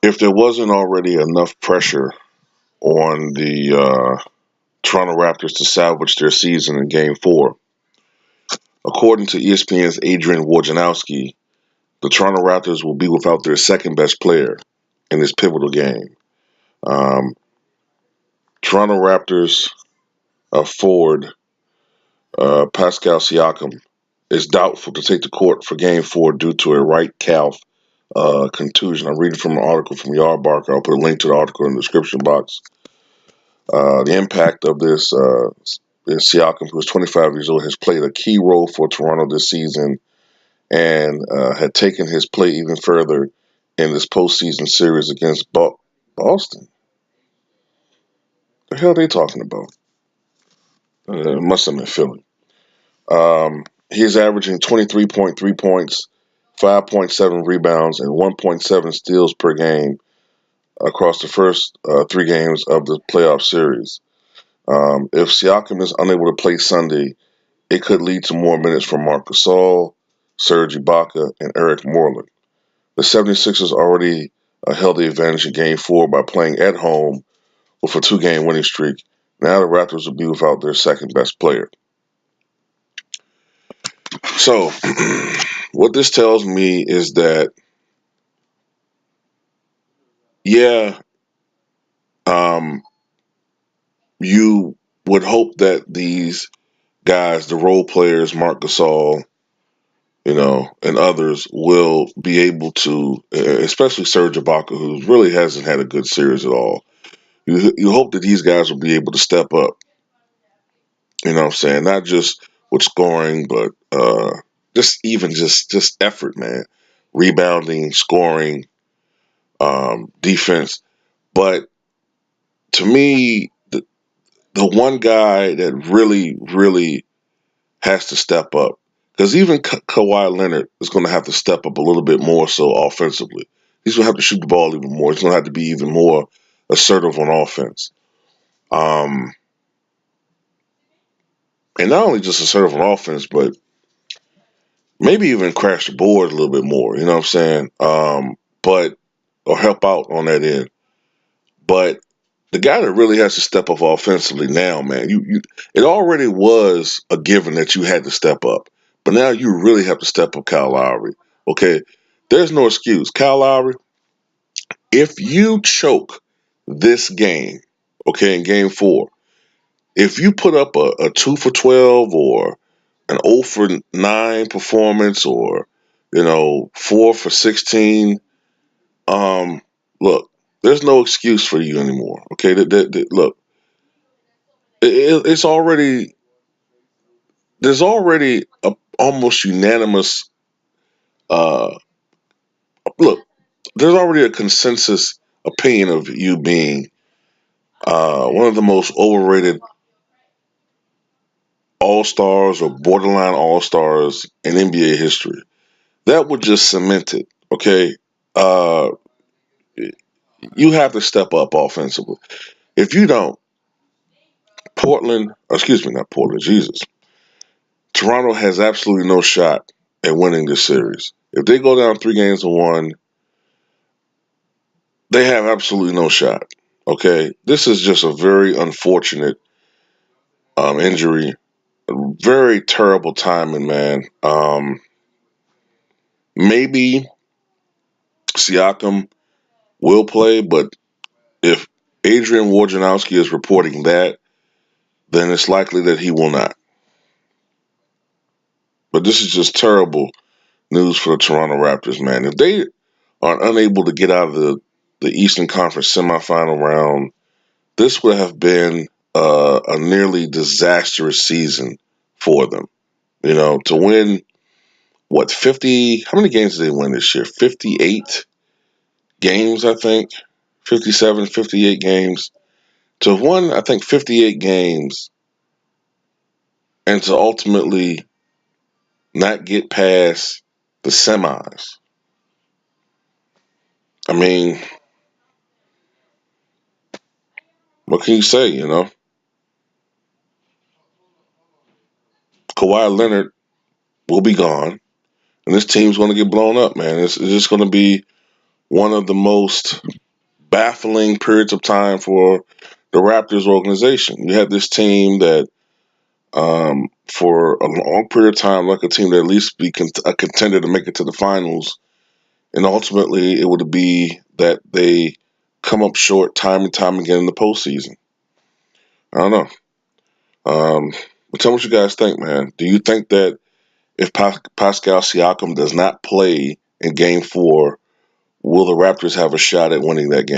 if there wasn't already enough pressure on the Toronto Raptors to salvage their season in Game 4, according to ESPN's Adrian Wojnarowski, the Toronto Raptors will be without their second best player in this pivotal game. Um, Toronto Raptors forward Pascal Siakam is doubtful to take the court for Game 4 due to a right calf contusion. I'm reading from an article from Yardbarker. I'll put a link to the article in the description box. The impact of this is Siakam, who is 25 years old, has played a key role for Toronto this season and had taken his play even further in this postseason series against Boston. The hell are they talking about? It must have been Philly. He's averaging 23.3 points, 5.7 rebounds, and 1.7 steals per game across the first 3 games of the playoff series. If Siakam is unable to play Sunday, it could lead to more minutes from Marc Gasol, Serge Ibaka, and Eric Moreland. The 76ers already held the advantage in Game 4 by playing at home with a 2-game winning streak. Now the Raptors will be without their second best player. So, what this tells me is that, yeah, um, you would hope that these guys, the role players, Marc Gasol, and others will be able to, especially Serge Ibaka, who really hasn't had a good series at all. You hope that these guys will be able to step up. You know what I'm saying? Not just with scoring, but just effort, man. Rebounding, scoring, defense. But to me, the one guy that really, really has to step up, because even Kawhi Leonard is going to have to step up a little bit more so offensively. He's going to have to shoot the ball even more. He's going to have to be even more assertive on offense. Um, and not only just assertive on offense, but maybe even crash the board a little bit more. You know what I'm saying? But or help out on that end. But the guy that really has to step up offensively now, man, it already was a given that you had to step up, but now you really have to step up, Kyle Lowry. Okay, there's no excuse, Kyle Lowry. If you choke this game, okay, in Game 4, if you put up a 2 for 12 or an 0 for 9 performance, or 4 for 16, um, look, there's no excuse for you anymore. Okay, look, it's already there's already a almost unanimous uh look. There's already a consensus opinion of you being one of the most overrated all stars or borderline all stars in NBA history. That would just cement it. Okay, uh, you have to step up offensively. If you don't, excuse me, not Portland, Jesus, Toronto has absolutely no shot at winning this series. If they go down 3 games to 1, they have absolutely no shot. Okay, this is just a very unfortunate injury, very terrible timing, man. Maybe Siakam will play, but if Adrian Wojnarowski is reporting that, then it's likely that he will not. But this is just terrible news for the Toronto Raptors, man. If they are unable to get out of the Eastern Conference semifinal round, this would have been a nearly disastrous season for them. To win, what, 50? How many games did they win this year? 58 games, I think. 57, 58 games. To have won, I think, 58 games and to ultimately not get past the semis. I mean, what can you say? Kawhi Leonard will be gone, and this team's going to get blown up, man. It's just going to be one of the most baffling periods of time for the Raptors organization. You had this team that, for a long period of time, like a team that at least be a contender to make it to the finals, and ultimately it would be that they come up short time and time again in the postseason. I don't know. But tell me what you guys think, man. Do you think that if Pascal Siakam does not play in Game 4, will the Raptors have a shot at winning that game?